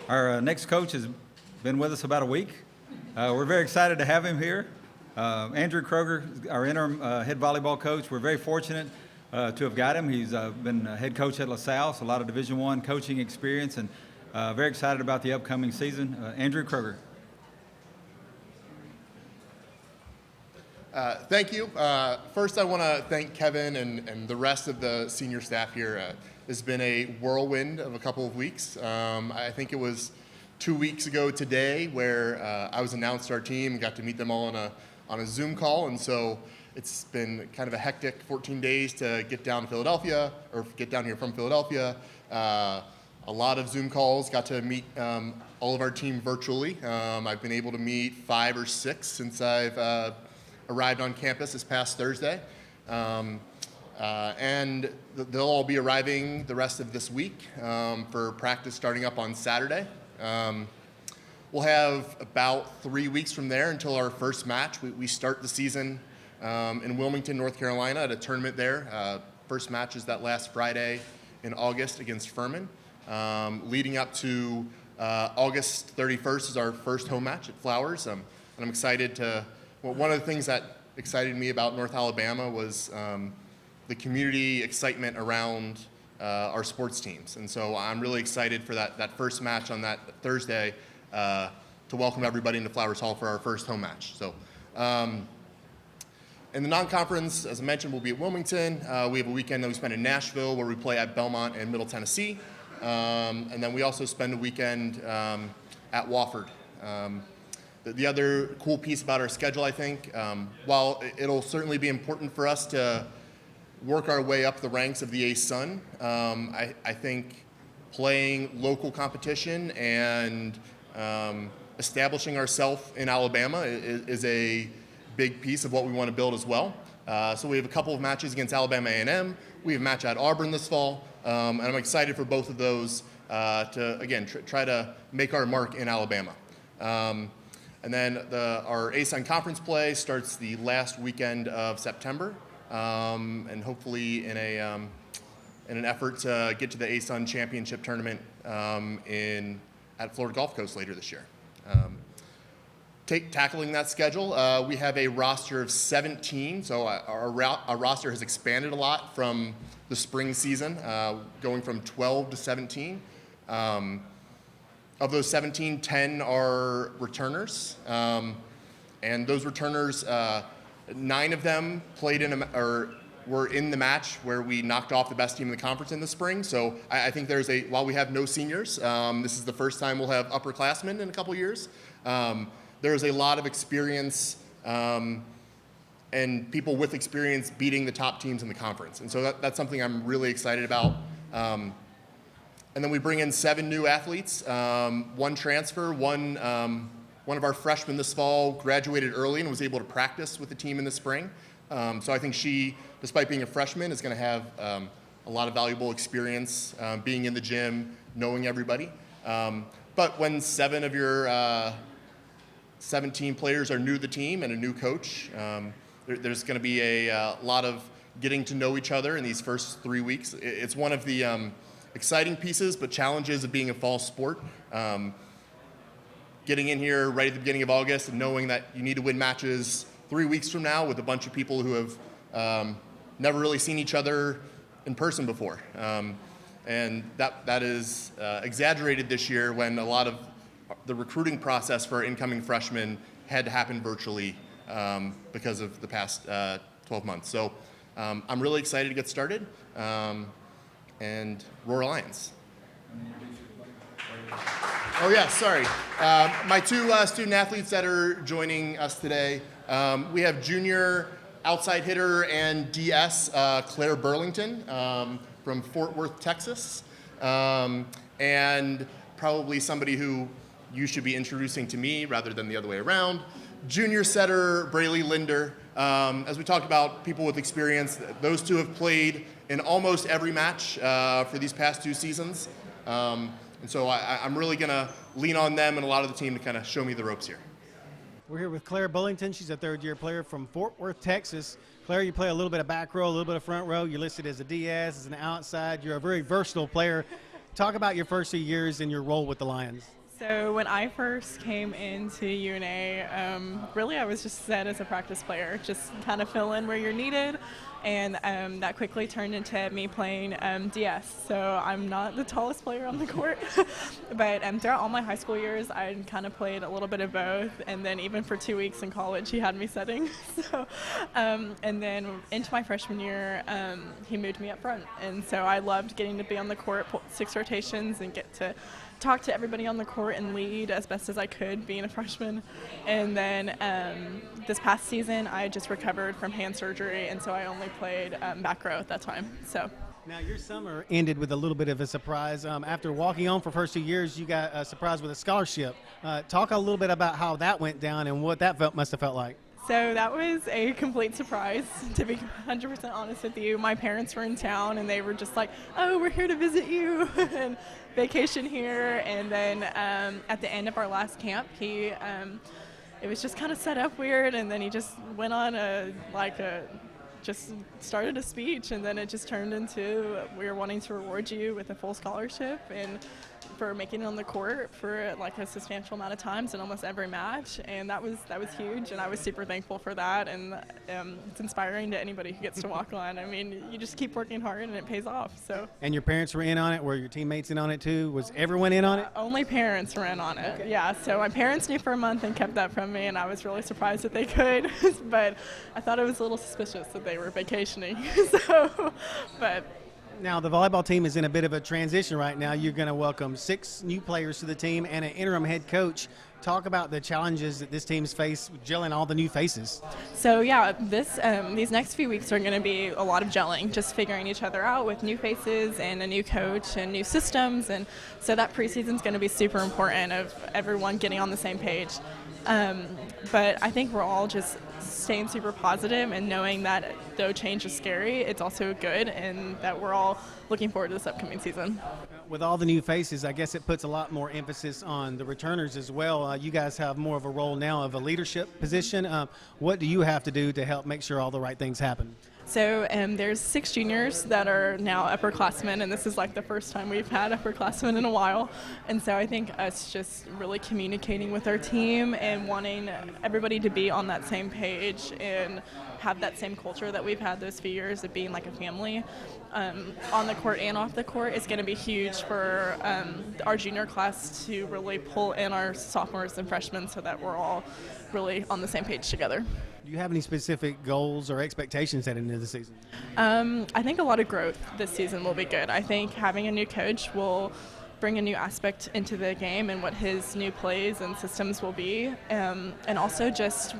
Our next coach has been with us about a week. We're very excited to have him here. Andrew Kroger, our interim head volleyball coach. We're very fortunate to have got him. He's been head coach at LaSalle, so a lot of Division I coaching experience, and very excited about the upcoming season. Andrew Kroger. Thank you. First, I want to thank Kevin and the rest of the senior staff here. It's been a whirlwind of a couple of weeks. I think it was 2 weeks ago today where I was announced to our team and got to meet them all on a Zoom call. And so it's been kind of a hectic 14 days to get down to Philadelphia, or get down here from Philadelphia. A lot of Zoom calls, got to meet all of our team virtually. I've been able to meet 5 or 6 since I've arrived on campus this past Thursday. And they'll all be arriving the rest of this week for practice starting up on Saturday. We'll have about 3 weeks from there until our first match. We start the season in Wilmington, North Carolina at a tournament there. First match is that last Friday in August against Furman. Leading up to August 31st is our first home match at Flowers. And I'm excited to, well, one of the things that excited me about North Alabama was the community excitement around our sports teams. And so I'm really excited for that first match on that Thursday to welcome everybody into Flowers Hall for our first home match. So in the non-conference, as I mentioned, we'll be at Wilmington. We have a weekend that we spend in Nashville where we play at Belmont and Middle Tennessee. And then we also spend a weekend at Wofford. The other cool piece about our schedule, I think, while it'll certainly be important for us to work our way up the ranks of the ASUN, I think playing local competition and establishing ourselves in Alabama is a big piece of what we want to build as well. So we have a couple of matches against Alabama A&M. We have a match at Auburn this fall, and I'm excited for both of those to, again, try to make our mark in Alabama. And then our ASUN conference play starts the last weekend of September, and hopefully in an effort to get to the ASUN championship tournament at Florida Gulf Coast later this year. Tackling that schedule, we have a roster of 17, so our roster has expanded a lot from the spring season, going from 12 to 17. Of those 17, 10 are returners, and those returners, 9 of them played were in the match where we knocked off the best team in the conference in the spring. So I think while we have no seniors, this is the first time we'll have upperclassmen in a couple years. There is a lot of experience and people with experience beating the top teams in the conference, and so that's something I'm really excited about. And then we bring in 7 new athletes, 1 transfer, one of our freshmen this fall graduated early and was able to practice with the team in the spring. So I think she, despite being a freshman, is going to have a lot of valuable experience being in the gym, knowing everybody. But when 7 of your 17 players are new to the team and a new coach, there's going to be a lot of getting to know each other in these first 3 weeks. It's one of the exciting pieces, but challenges of being a fall sport. Getting in here right at the beginning of August and knowing that you need to win matches 3 weeks from now with a bunch of people who have never really seen each other in person before. And that is exaggerated this year when a lot of the recruiting process for incoming freshmen had to happen virtually because of the past 12 months. So I'm really excited to get started. And Roar Lions. Oh yeah, sorry. My 2 student athletes that are joining us today, we have junior outside hitter and DS Claire Burlington from Fort Worth, Texas, and probably somebody who you should be introducing to me rather than the other way around, junior setter Braley Linder. As we talked about people with experience, those 2 have played in almost every match for these past 2 seasons. And so I'm really going to lean on them and a lot of the team to kind of show me the ropes here. We're here with Claire Bullington. She's a third-year player from Fort Worth, Texas. Claire, you play a little bit of back row, a little bit of front row. You're listed as a DS, as an outside. You're a very versatile player. Talk about your first 2 years and your role with the Lions. So when I first came into UNA, really I was just set as a practice player, just kind of fill in where you're needed, and that quickly turned into me playing DS. So I'm not the tallest player on the court, but throughout all my high school years, I kind of played a little bit of both, and then even for 2 weeks in college, he had me setting. So, and then into my freshman year, he moved me up front, and so I loved getting to be on the court, 6 rotations, and get to talk to everybody on the court and lead as best as I could being a freshman. And then this past season I just recovered from hand surgery, and so I only played back row at that time. So Now, your summer ended with a little bit of a surprise. After walking on for first 2 years, you got surprised with a scholarship. Talk a little bit about how that went down and what that must have felt like. So that was a complete surprise, to be 100% honest with you. My parents were in town, and they were just like, oh, we're here to visit you and vacation here. And then at the end of our last camp, it was just kind of set up weird, and then he just went on just started a speech, and then it just turned into, we're wanting to reward you with a full scholarship and for making it on the court for like a substantial amount of times in almost every match, and that was huge, and I was super thankful for that, and it's inspiring to anybody who gets to walk on. I mean, you just keep working hard and it pays off. So. And your parents were in on it? Were your teammates in on it too? Was everyone in on it? Only parents were in on it. Okay. Yeah, so my parents knew for a month and kept that from me, and I was really surprised that they could, but I thought it was a little suspicious that they were vacationing. But now the volleyball team is in a bit of a transition right now. You're going to welcome 6 new players to the team and an interim head coach. Talk about the challenges that this team's faced with gelling all the new faces. So yeah, these next few weeks are going to be a lot of gelling, just figuring each other out with new faces and a new coach and new systems, and so that preseason is going to be super important of everyone getting on the same page. But I think we're all just staying super positive and knowing that though change is scary, it's also good, and that we're all looking forward to this upcoming season. With all the new faces, I guess it puts a lot more emphasis on the returners as well. You guys have more of a role now of a leadership position. What do you have to do to help make sure all the right things happen? So there's 6 juniors that are now upperclassmen, and this is like the first time we've had upperclassmen in a while. And so I think us just really communicating with our team and wanting everybody to be on that same page and have that same culture that we've had those few years of being like a family on the court and off the court is going to be huge for our junior class to really pull in our sophomores and freshmen so that we're all really on the same page together. Do you have any specific goals or expectations heading into the season? I think a lot of growth this season will be good. I think having a new coach will bring a new aspect into the game and what his new plays and systems will be. And also just,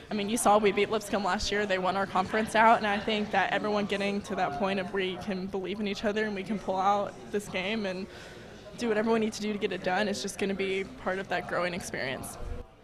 I mean, you saw we beat Lipscomb last year. They won our conference out, and I think that everyone getting to that point of where you can believe in each other and we can pull out this game and do whatever we need to do to get it done is just going to be part of that growing experience.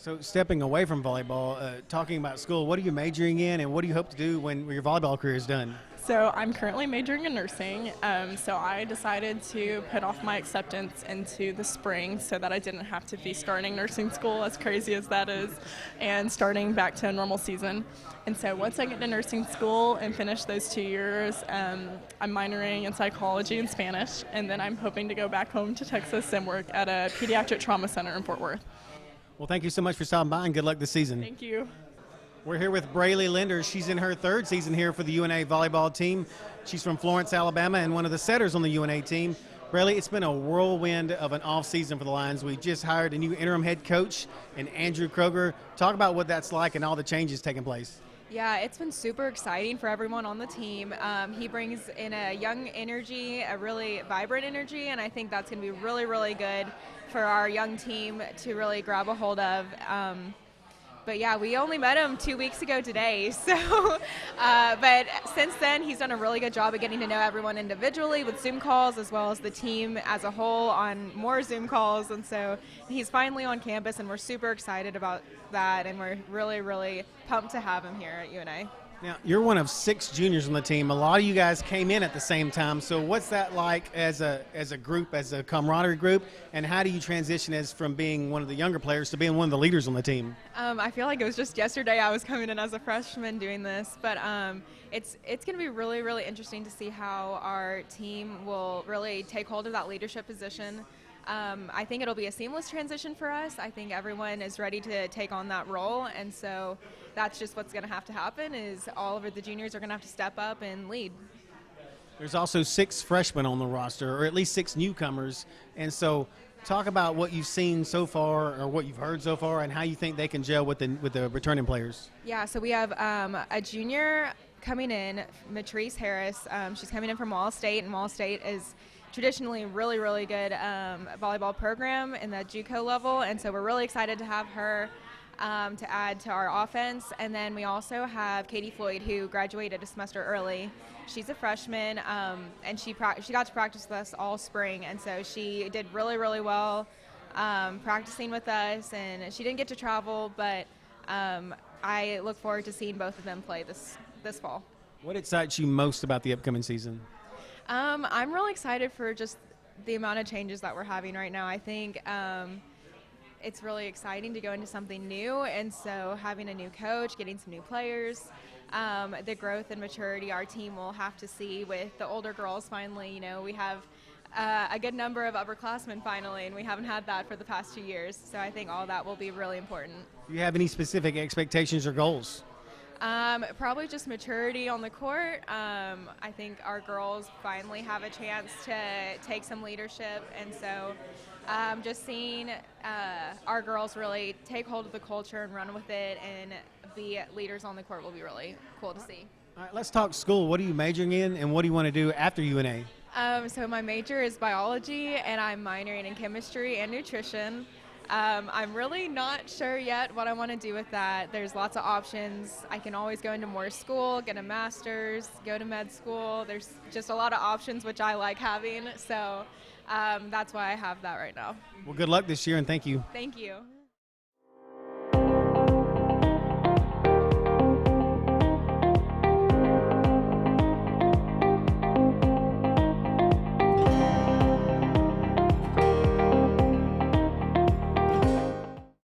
So stepping away from volleyball, talking about school, what are you majoring in and what do you hope to do when your volleyball career is done? So I'm currently majoring in nursing, so I decided to put off my acceptance into the spring so that I didn't have to be starting nursing school, as crazy as that is, and starting back to a normal season. And so once I get to nursing school and finish those 2 years, I'm minoring in psychology and Spanish, and then I'm hoping to go back home to Texas and work at a pediatric trauma center in Fort Worth. Well, thank you so much for stopping by and good luck this season. Thank you. We're here with Braley Linder. She's in her 3rd season here for the UNA volleyball team. She's from Florence, Alabama, and one of the setters on the UNA team. Braley, it's been a whirlwind of an off season for the Lions. We just hired a new interim head coach in Andrew Kroger. Talk about what that's like and all the changes taking place. Yeah, it's been super exciting for everyone on the team. He brings in a young energy, a really vibrant energy, and I think that's going to be really, really good for our young team to really grab a hold of. But yeah, we only met him 2 weeks ago today. So, but since then, he's done a really good job of getting to know everyone individually with Zoom calls, as well as the team as a whole on more Zoom calls. And so he's finally on campus, and we're super excited about that. And we're really, really pumped to have him here at UNA. Now, you're one of 6 juniors on the team. A lot of you guys came in at the same time. So what's that like as a group, as a camaraderie group, and how do you transition as from being one of the younger players to being one of the leaders on the team? I feel like it was just yesterday I was coming in as a freshman doing this, but it's going to be really, really interesting to see how our team will really take hold of that leadership position. I think it'll be a seamless transition for us. I think everyone is ready to take on that role, and so that's just what's going to have to happen is all of the juniors are going to have to step up and lead. There's also 6 freshmen on the roster, or at least 6 newcomers, and so talk about what you've seen so far or what you've heard so far and how you think they can gel with the returning players. Yeah, so we have a junior coming in, Matrice Harris. She's coming in from Wall State, and Wall State is traditionally really, really good volleyball program in the JUCO level, and so we're really excited to have her to add to our offense. And then we also have Katie Floyd, who graduated a semester early. She's a freshman, and she got to practice with us all spring, and so she did really, really well practicing with us, and she didn't get to travel, but I look forward to seeing both of them play this fall. What excites you most about the upcoming season? I'm really excited for just the amount of changes that we're having right now. I think it's really exciting to go into something new, and so having a new coach, getting some new players, the growth and maturity our team will have to see with the older girls finally. You know, we have a good number of upperclassmen finally, and we haven't had that for the past 2 years, so I think all that will be really important. Do you have any specific expectations or goals? Probably just maturity on the court. I think our girls finally have a chance to take some leadership, and so just seeing our girls really take hold of the culture and run with it and be leaders on the court will be really cool to see. All right, let's talk school. What are you majoring in, and what do you want to do after UNA? So my major is biology, and I'm minoring in chemistry and nutrition. I'm really not sure yet what I want to do with that. There's lots of options. I can always go into more school, get a master's, go to med school. There's just a lot of options, which I like having. So that's why I have that right now. Well, good luck this year, and thank you. Thank you.